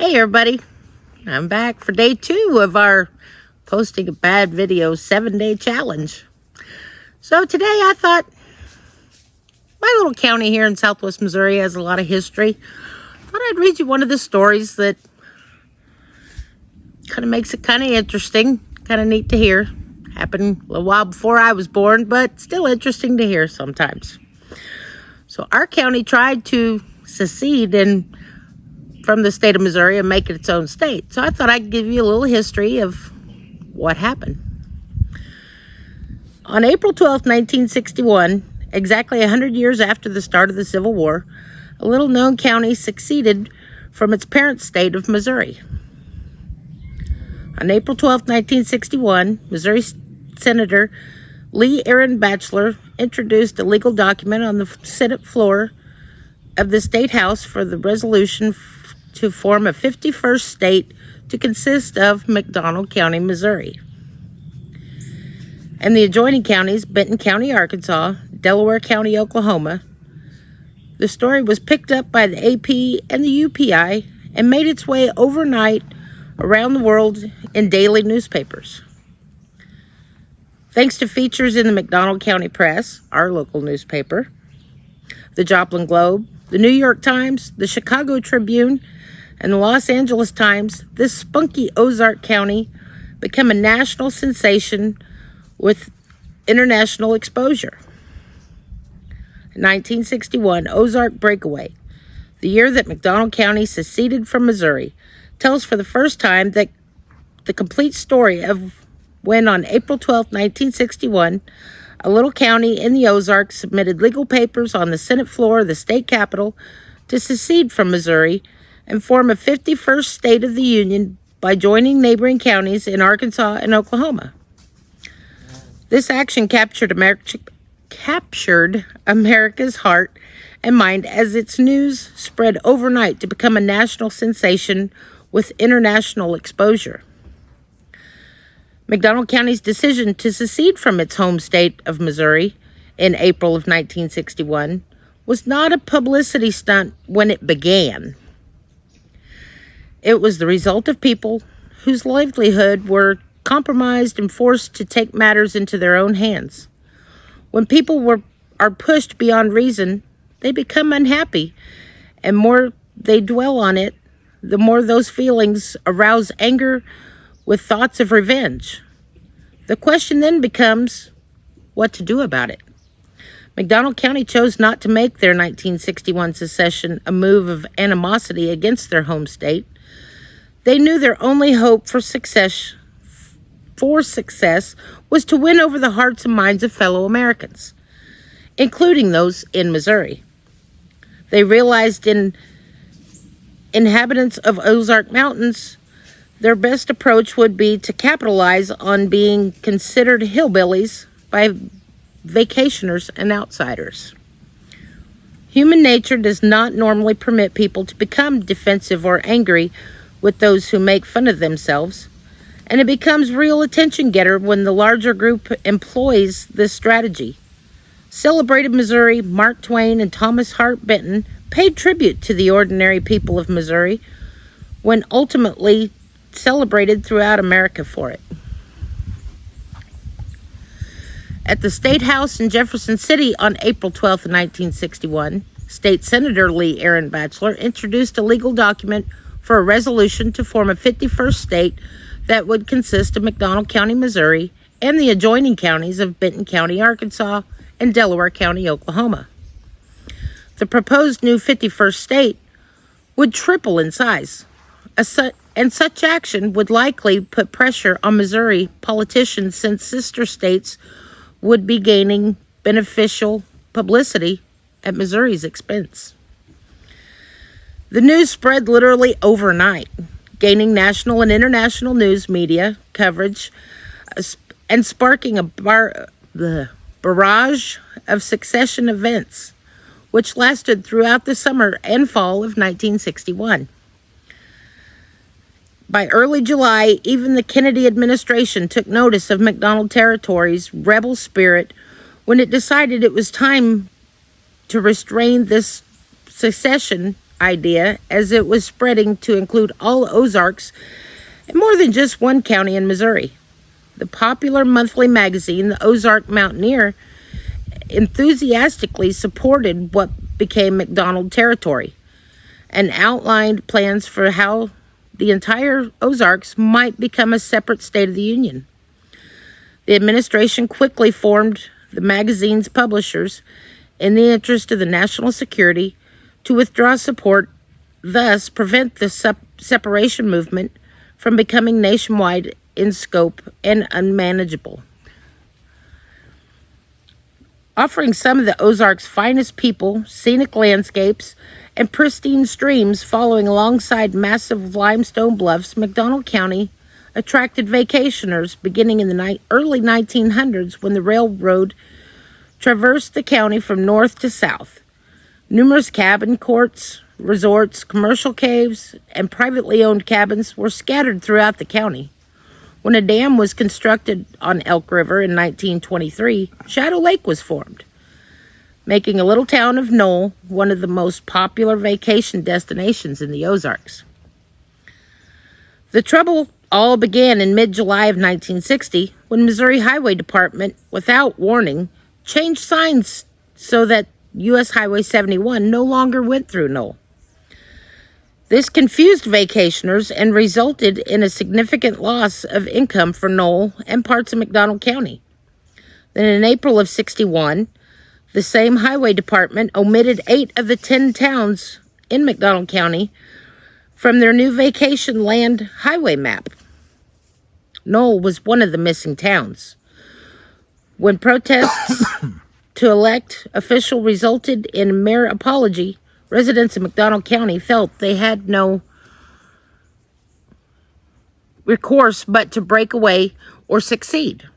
Hey everybody, I'm back for day 2 of our posting a bad video 7-day challenge. So today I thought my little county here in southwest Missouri has a lot of history. I thought I'd read you one of the stories that kind of makes it kind of interesting, kind of neat to hear. Happened a little while before I was born, but still interesting to hear sometimes. So our county tried to secede from the state of Missouri and make it its own state. So I thought I'd give you a little history of what happened. On April 12, 1961, exactly 100 years after the start of the Civil War, a little-known county seceded from its parent state of Missouri. On April 12, 1961, Missouri Senator Lee Aaron Batchelor introduced a legal document on the Senate floor of the State House for the resolution to form a 51st state to consist of McDonald County, Missouri, and the adjoining counties, Benton County, Arkansas, Delaware County, Oklahoma. The story was picked up by the AP and the UPI and made its way overnight around the world in daily newspapers. Thanks to features in the McDonald County Press, our local newspaper, the Joplin Globe, the New York Times, the Chicago Tribune, and the Los Angeles Times, this spunky Ozark County became a national sensation with international exposure. 1961, Ozark Breakaway, the year that McDonald County seceded from Missouri, tells for the first time that the complete story of when on April 12, 1961, a little county in the Ozarks submitted legal papers on the Senate floor of the state capitol to secede from Missouri and form a 51st state of the Union by joining neighboring counties in Arkansas and Oklahoma. This action captured America's heart and mind as its news spread overnight to become a national sensation with international exposure. McDonald County's decision to secede from its home state of Missouri in April of 1961 was not a publicity stunt when it began. It was the result of people whose livelihood were compromised and forced to take matters into their own hands. When people are pushed beyond reason, they become unhappy, and more they dwell on it, the more those feelings arouse anger with thoughts of revenge. The question then becomes what to do about it. McDonald County chose not to make their 1961 secession a move of animosity against their home state. They knew their only hope for success was to win over the hearts and minds of fellow Americans, including those in Missouri. They realized in inhabitants of Ozark Mountains, their best approach would be to capitalize on being considered hillbillies by vacationers and outsiders. Human nature does not normally permit people to become defensive or angry with those who make fun of themselves, and it becomes real attention getter when the larger group employs this strategy. Celebrated Missouri, Mark Twain and Thomas Hart Benton paid tribute to the ordinary people of Missouri when ultimately celebrated throughout America for it. At the State House in Jefferson City on April 12, 1961, State Senator Lee Aaron Batchelor introduced a legal document for a resolution to form a 51st state that would consist of McDonald County, Missouri, and the adjoining counties of Benton County, Arkansas, and Delaware County, Oklahoma. The proposed new 51st state would triple in size, and such action would likely put pressure on Missouri politicians since sister states would be gaining beneficial publicity at Missouri's expense. The news spread literally overnight, gaining national and international news media coverage and sparking a barrage of secession events, which lasted throughout the summer and fall of 1961. By early July, even the Kennedy administration took notice of McDonald Territory's rebel spirit when it decided it was time to restrain this secession idea as it was spreading to include all Ozarks and more than just one county in Missouri. The popular monthly magazine, the Ozark Mountaineer, enthusiastically supported what became McDonald Territory and outlined plans for how the entire Ozarks might become a separate state of the Union. The administration quickly formed the magazine's publishers in the interest of the national security to withdraw support, thus prevent the separation movement from becoming nationwide in scope and unmanageable. Offering some of the Ozarks' finest people, scenic landscapes, and pristine streams following alongside massive limestone bluffs, McDonald County attracted vacationers beginning in the early 1900s when the railroad traversed the county from north to south. Numerous cabin courts, resorts, commercial caves, and privately owned cabins were scattered throughout the county. When a dam was constructed on Elk River in 1923, Shadow Lake was formed, making a little town of Knoll one of the most popular vacation destinations in the Ozarks. The trouble all began in mid-July of 1960 when Missouri Highway Department, without warning, changed signs so that U.S. Highway 71 no longer went through Knoll. This confused vacationers and resulted in a significant loss of income for Knoll and parts of McDonald County. Then in April of 61, the same highway department omitted 8 of the 10 towns in McDonald County from their new vacation land highway map. Knoll was one of the missing towns. When protests to elect official resulted in a mere apology, residents of McDonald County felt they had no recourse but to break away or succeed.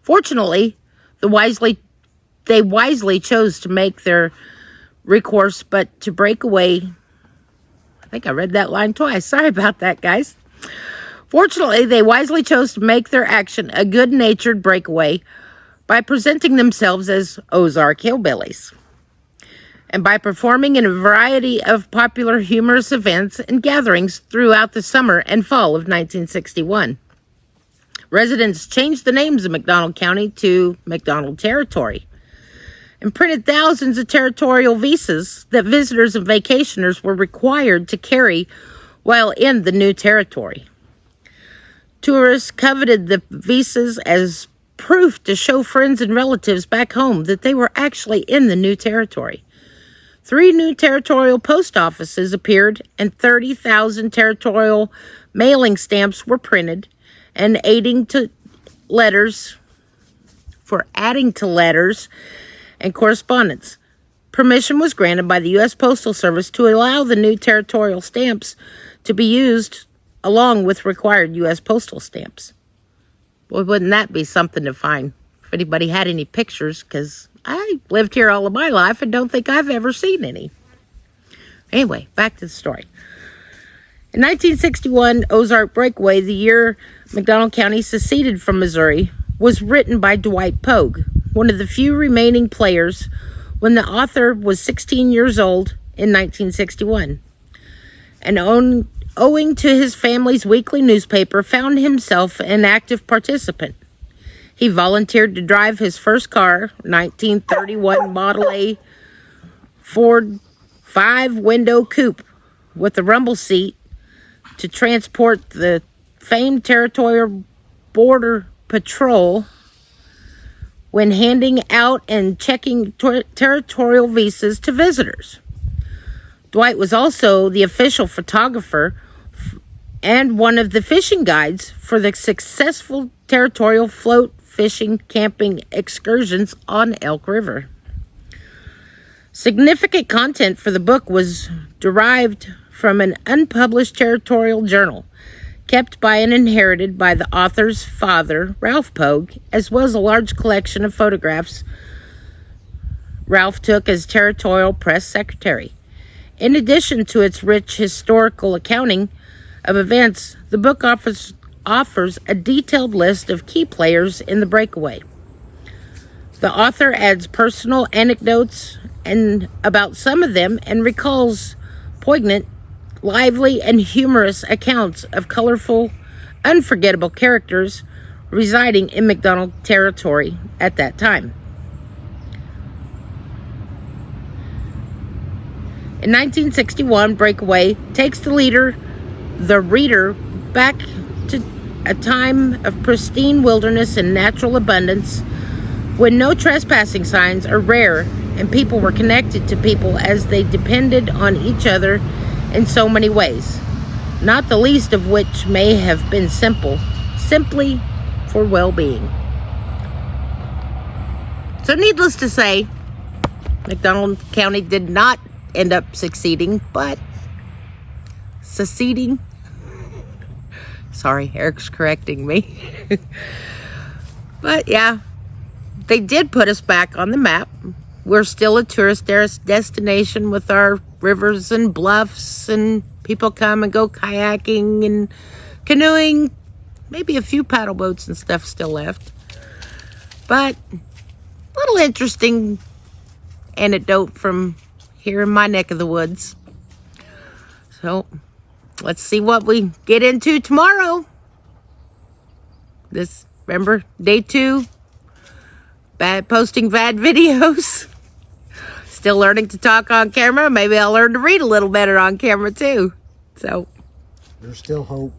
Fortunately, they wisely chose to make their recourse but to break away. I think I read that line twice. Sorry about that, guys. Fortunately, they wisely chose to make their action a good-natured breakaway by presenting themselves as Ozark hillbillies, and by performing in a variety of popular humorous events and gatherings throughout the summer and fall of 1961. Residents changed the names of McDonald County to McDonald Territory and printed thousands of territorial visas that visitors and vacationers were required to carry while in the new territory. Tourists coveted the visas as proof to show friends and relatives back home that they were actually in the new territory. 3 new territorial post offices appeared, and 30,000 territorial mailing stamps were printed, and adding to letters and correspondence. Permission was granted by the U.S. Postal Service to allow the new territorial stamps to be used along with required U.S. postal stamps. Boy, wouldn't that be something to find if anybody had any pictures, because I lived here all of my life and don't think I've ever seen any. Anyway, back to the story. In 1961, Ozark Breakaway, the year McDonald County seceded from Missouri, was written by Dwight Pogue, one of the few remaining players when the author was 16 years old in 1961. And owing to his family's weekly newspaper, found himself an active participant. He volunteered to drive his first car, 1931 Model A Ford 5-window coupe with a rumble seat, to transport the famed Territorial Border Patrol when handing out and checking territorial visas to visitors. Dwight was also the official photographer and one of the fishing guides for the successful territorial float fishing camping excursions on Elk River. Significant content for the book was derived from an unpublished territorial journal kept by and inherited by the author's father, Ralph Pogue, as well as a large collection of photographs Ralph took as territorial press secretary. In addition to its rich historical accounting of events, the book offers a detailed list of key players in the breakaway. The author adds personal anecdotes and about some of them and recalls poignant, lively, and humorous accounts of colorful, unforgettable characters residing in McDonald territory at that time. In 1961, Breakaway takes the reader back to a time of pristine wilderness and natural abundance when no trespassing signs are rare and people were connected to people as they depended on each other in so many ways, not the least of which may have been simply for well-being. So needless to say, McDonald County did not end up succeeding, but seceding. Sorry, Eric's correcting me. But yeah, they did put us back on the map. We're still a tourist destination with our rivers and bluffs, and people come and go kayaking and canoeing. Maybe a few paddle boats and stuff still left. But a little interesting anecdote from here in my neck of the woods. So let's see what we get into tomorrow. Remember, day 2, posting bad videos. Still learning to talk on camera. Maybe I'll learn to read a little better on camera too. So there's still hope.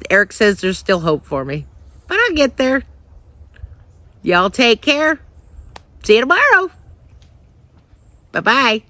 Eric says there's still hope for me, but I'll get there. Y'all take care. See you tomorrow. Bye-bye.